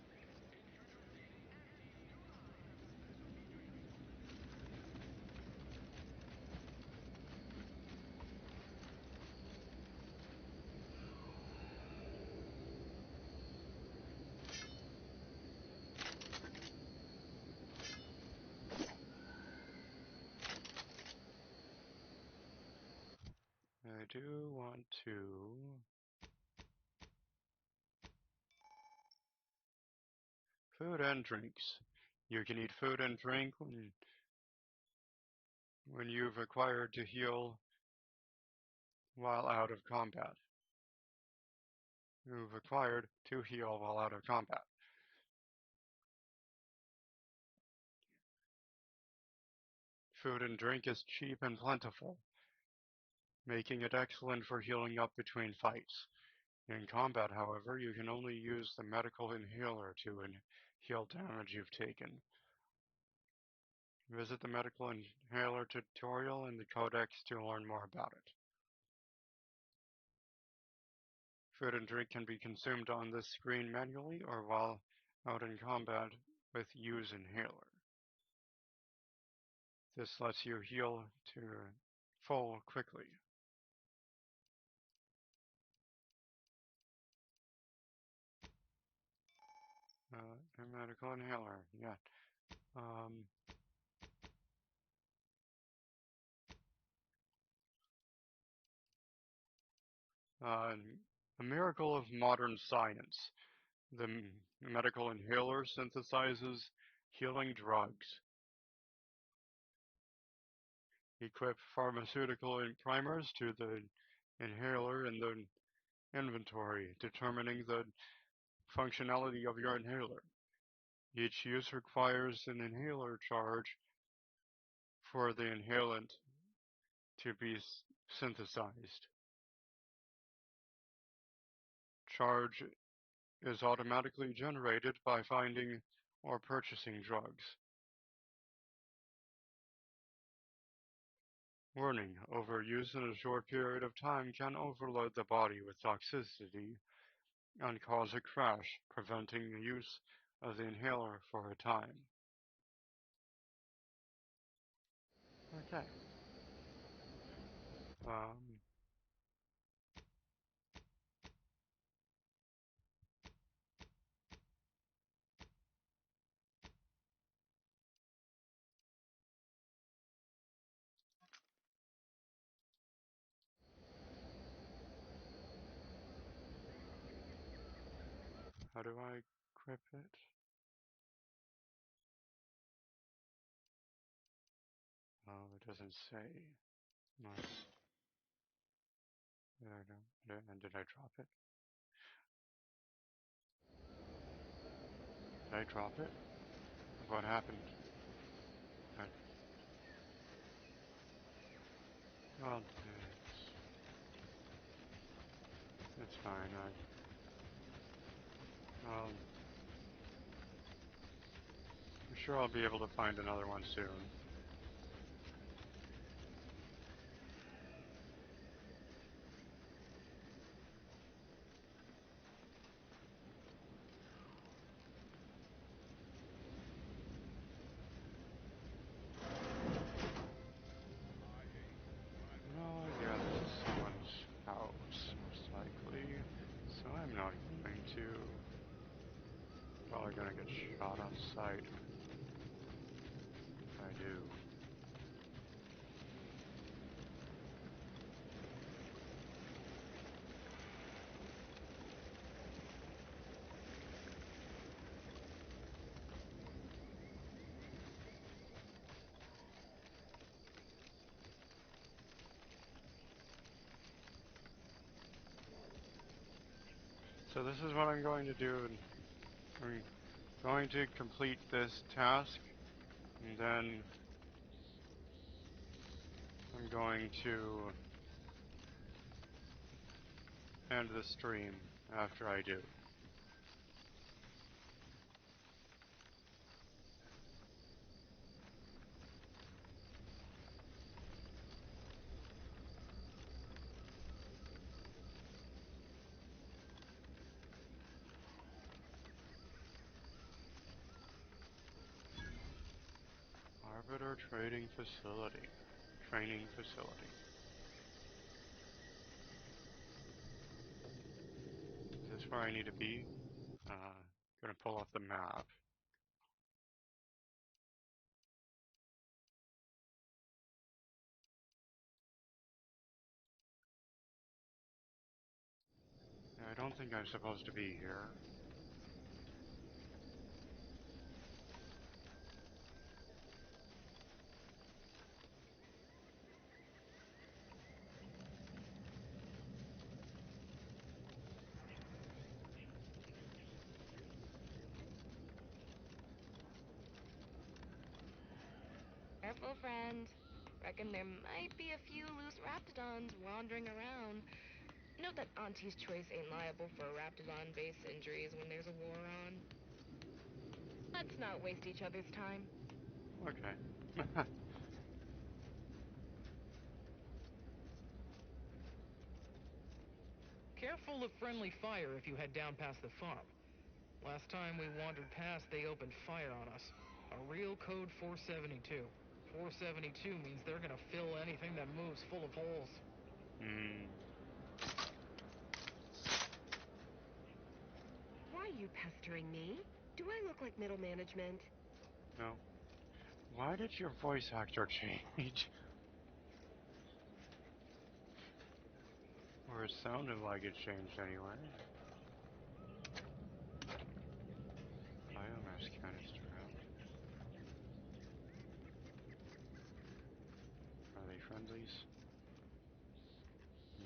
I do want to... Food and drinks. You can eat food and drink when you've acquired to heal while out of combat. You've acquired to heal while out of combat. Food and drink is cheap and plentiful, making it excellent for healing up between fights. In combat, however, you can only use the medical inhaler to heal damage you've taken. Visit the medical inhaler tutorial in the codex to learn more about it. Food and drink can be consumed on this screen manually or while out in combat with use inhaler. This lets you heal to full quickly. A medical inhaler, yeah. A miracle of modern science. The medical inhaler synthesizes healing drugs. Equip pharmaceutical primers to the inhaler in the inventory, determining the functionality of your inhaler. Each use requires an inhaler charge for the inhalant to be synthesized. Charge is automatically generated by finding or purchasing drugs. Warning: overuse in a short period of time can overload the body with toxicity and cause a crash, preventing the use of the inhaler for a time. Okay. How do I equip it? Oh, it doesn't say. Nice. There I go. And did I drop it? Did I drop it? What happened? Well, it's fine. I'm sure I'll be able to find another one soon. No, yeah, this is someone's house, most likely. So I'm not going to. Probably gonna get shot on sight. If I do. So this is what I'm going to do. I'm going to complete this task, and then I'm going to end the stream after I do. Arbiter Trading Facility. Training Facility. Is this where I need to be? Gonna pull up the map. I don't think I'm supposed to be here. Careful, friend. Reckon there might be a few loose Raptidons wandering around. Note that Auntie's Choice ain't liable for Raptidon-based injuries when there's a war on. Let's not waste each other's time. Okay. Careful of friendly fire if you head down past the farm. Last time we wandered past, they opened fire on us. A real code 472. 472 means they're gonna fill anything that moves full of holes. Why are you pestering me? Do I look like middle management? No. Why did your voice actor change? Or it sounded like it changed anyway. Biomass canister out. Are they friendlies?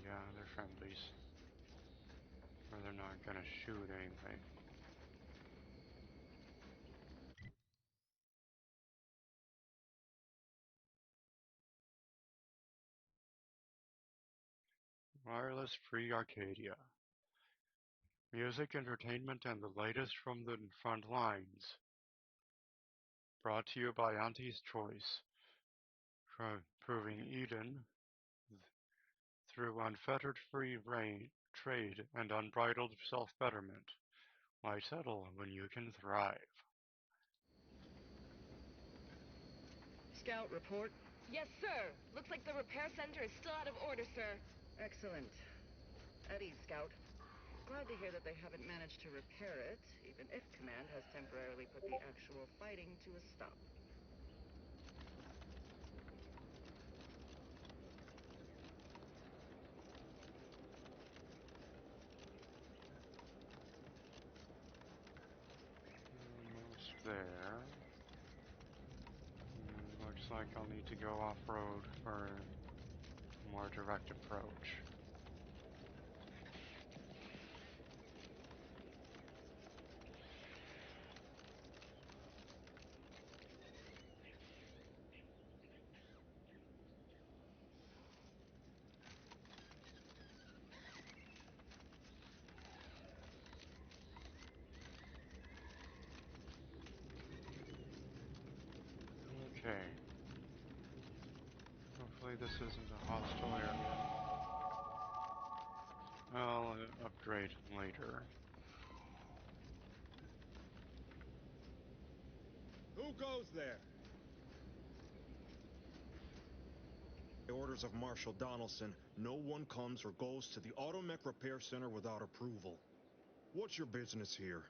Yeah, they're friendlies. Or they're not gonna shoot anyway. Wireless Free Arcadia. Music, entertainment, and the latest from the front lines. Brought to you by Auntie's Choice. Proving Eden through unfettered free trade and unbridled self-betterment. Why settle when you can thrive? Scout report. Yes, sir. Looks like the repair center is still out of order, sir. Excellent. At ease, Scout. Glad to hear that they haven't managed to repair it, even if Command has temporarily put the actual fighting to a stop. Almost there. Looks like I'll need to go off-road for a more direct approach. Okay. Hopefully this isn't a hostile area. I'll upgrade later. Who goes there? The orders of Marshal Donaldson, no one comes or goes to the Automech Repair Center without approval. What's your business here?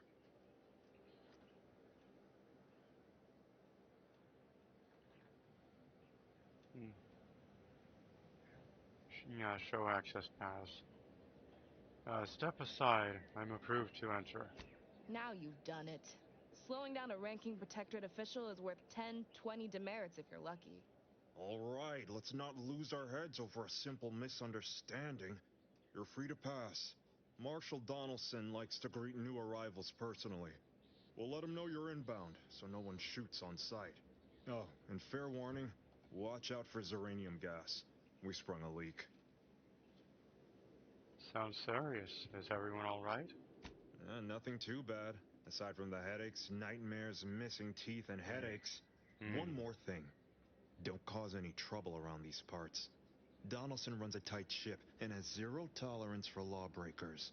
Yeah, show access pass. Step aside. I'm approved to enter. Now you've done it. Slowing down a ranking protectorate official is worth 10, 20 demerits if you're lucky. All right, let's not lose our heads over a simple misunderstanding. You're free to pass. Marshal Donaldson likes to greet new arrivals personally. We'll let him know you're inbound, so no one shoots on sight. Oh, and fair warning, watch out for Zeranium gas. We sprung a leak. Sounds serious. Is everyone all right? Nothing too bad. Aside from the headaches, nightmares, missing teeth, and headaches. One more thing. Don't cause any trouble around these parts. Donaldson runs a tight ship and has zero tolerance for lawbreakers.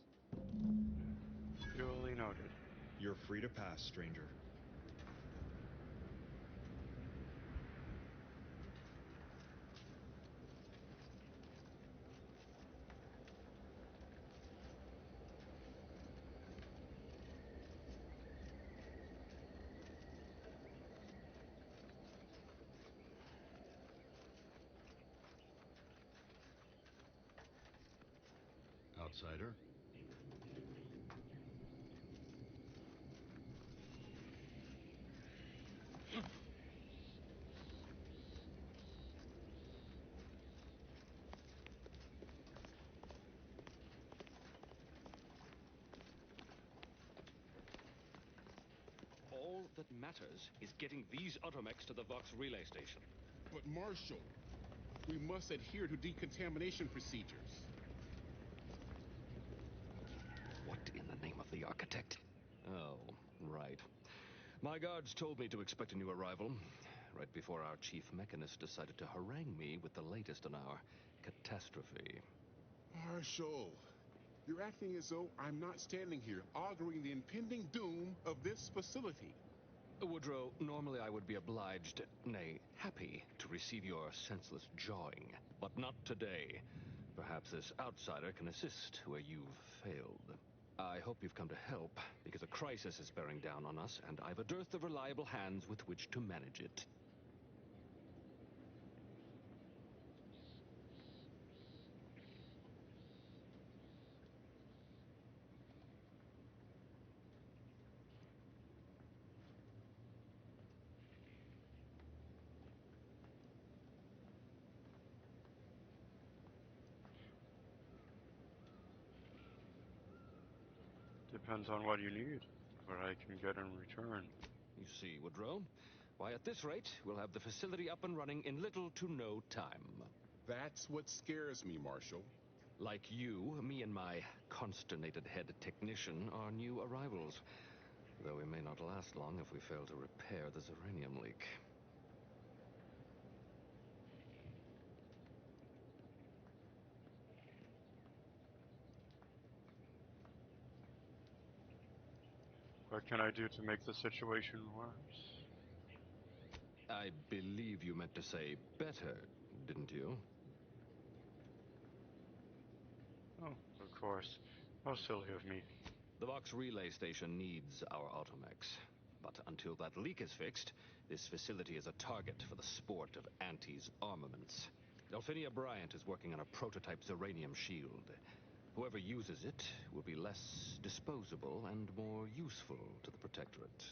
Duly noted. You're free to pass, stranger. Outsider? All that matters is getting these automechs to the Vox relay station. But Marshal, we must adhere to decontamination procedures. What in the name of the architect? Oh, right. My guards told me to expect a new arrival, right before our chief mechanist decided to harangue me with the latest on our catastrophe. Marshal, you're acting as though I'm not standing here auguring the impending doom of this facility. Woodrow, normally I would be obliged, nay, happy, to receive your senseless jawing. But not today. Perhaps this outsider can assist where you've failed. I hope you've come to help, because a crisis is bearing down on us, and I've a dearth of reliable hands with which to manage it. Depends on what you need, what I can get in return. You see, Woodrow, why at this rate, we'll have the facility up and running in little to no time. That's what scares me, Marshal. Like you, me and my consternated head technician are new arrivals. Though we may not last long if we fail to repair the uranium leak. What can I do to make the situation worse? I believe you meant to say better, didn't you? Oh, of course. How silly of me. The Vox relay station needs our automechs. But until that leak is fixed, this facility is a target for the sport of Auntie's armaments. Delphinia Bryant is working on a prototype Zeranium shield. Whoever uses it will be less disposable and more useful to the Protectorate.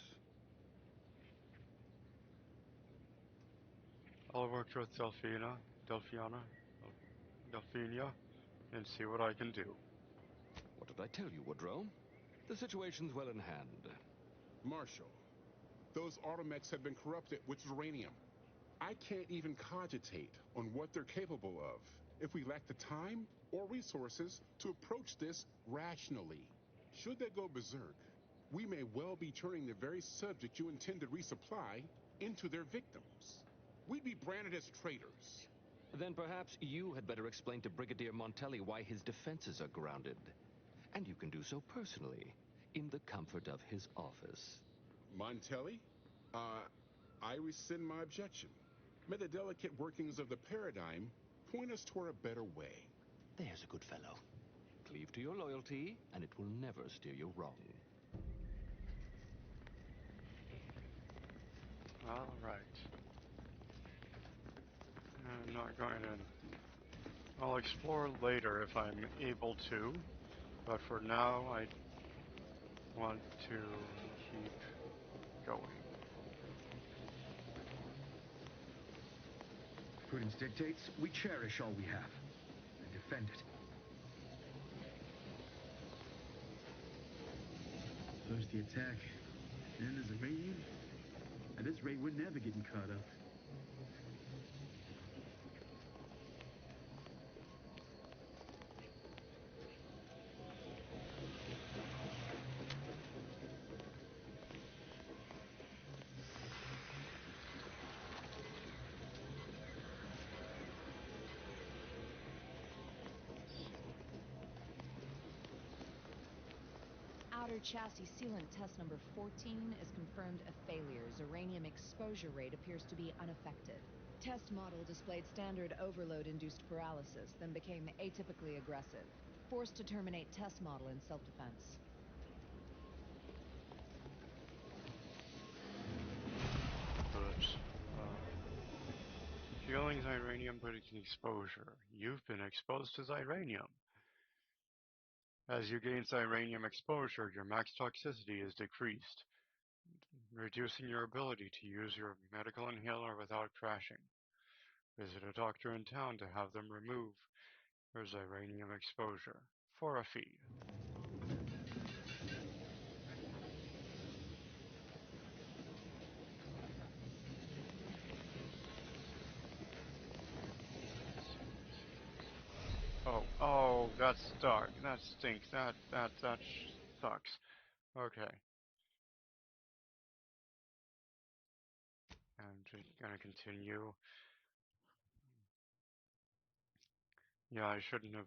I'll work with Delphina, and see what I can do. What did I tell you, Woodrow? The situation's well in hand. Marshal, those automechs have been corrupted with uranium. I can't even cogitate on what they're capable of if we lack the time or resources to approach this rationally. Should they go berserk, we may well be turning the very subject you intend to resupply into their victims. We'd be branded as traitors. Then perhaps you had better explain to Brigadier Montelli why his defenses are grounded. And you can do so personally, in the comfort of his office. Montelli? I rescind my objection. May the delicate workings of the paradigm point us toward a better way. There's a good fellow. Cleave to your loyalty, and it will never steer you wrong. All right. I'm not going to... I'll explore later if I'm able to, but for now I want to keep going. Prudence dictates we cherish all we have and defend it. First the attack, then there's a raid. At this rate, we're never getting caught up. Spotter chassis sealant test number 14 is confirmed a failure. Uranium exposure rate appears to be unaffected. Test model displayed standard overload-induced paralysis, then became atypically aggressive. Forced to terminate test model in self-defense. Fueling Xyranium putting exposure. You've been exposed to Xyranium. As you gain Xyranium exposure, your max toxicity is decreased, reducing your ability to use your medical inhaler without crashing. Visit a doctor in town to have them remove your Xyranium exposure for a fee. Oh, that's stuck. That stinks. That sucks. Okay. I'm just gonna continue. Yeah, I shouldn't have.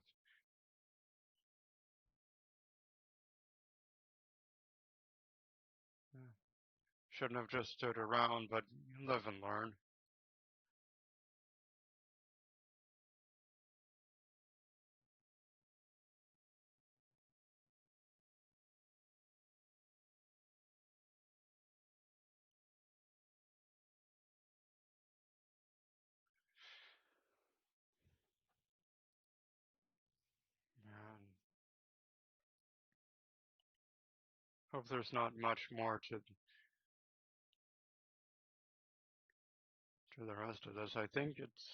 Shouldn't have just stood around, but live and learn. Man. Hope there's not much more to the rest of this. I think it's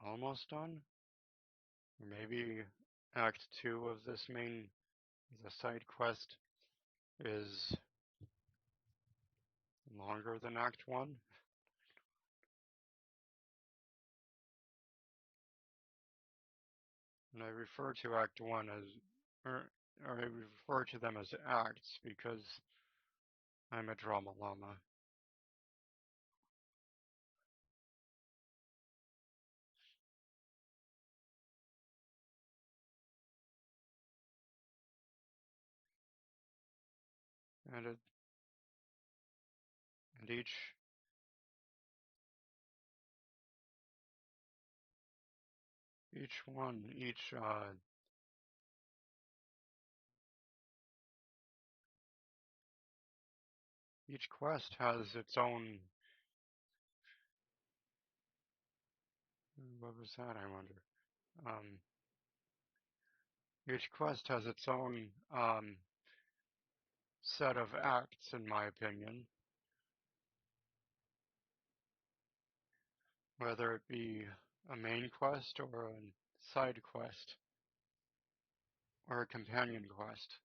almost done. Or maybe Act 2 of this the side quest is longer than Act 1. And I refer to Act 1 as, or I refer to them as acts because I'm a drama llama. And each quest has its own. What was that, I wonder? Each quest has its own set of acts, in my opinion. Whether it be a main quest or a side quest or a companion quest.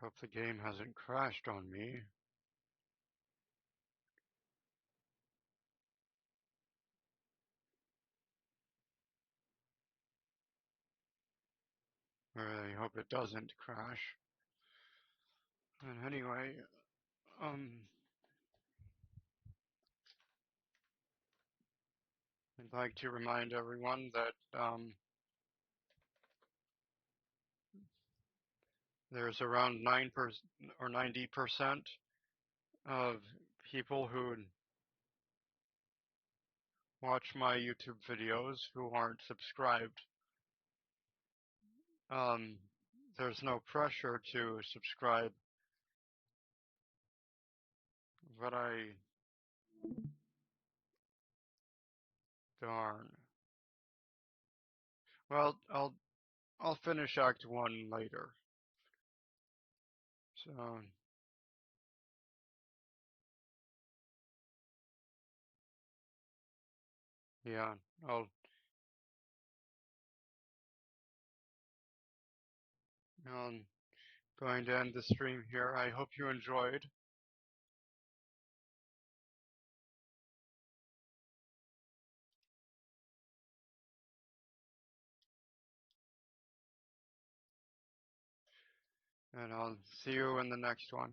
Hope the game hasn't crashed on me. I really hope it doesn't crash. And anyway, I'd like to remind everyone that there's around 9% or 90% of people who watch my YouTube videos who aren't subscribed. There's no pressure to subscribe But darn. Well, I'll finish Act 1 later. So, yeah, I'm going to end the stream here. I hope you enjoyed. And I'll see you in the next one.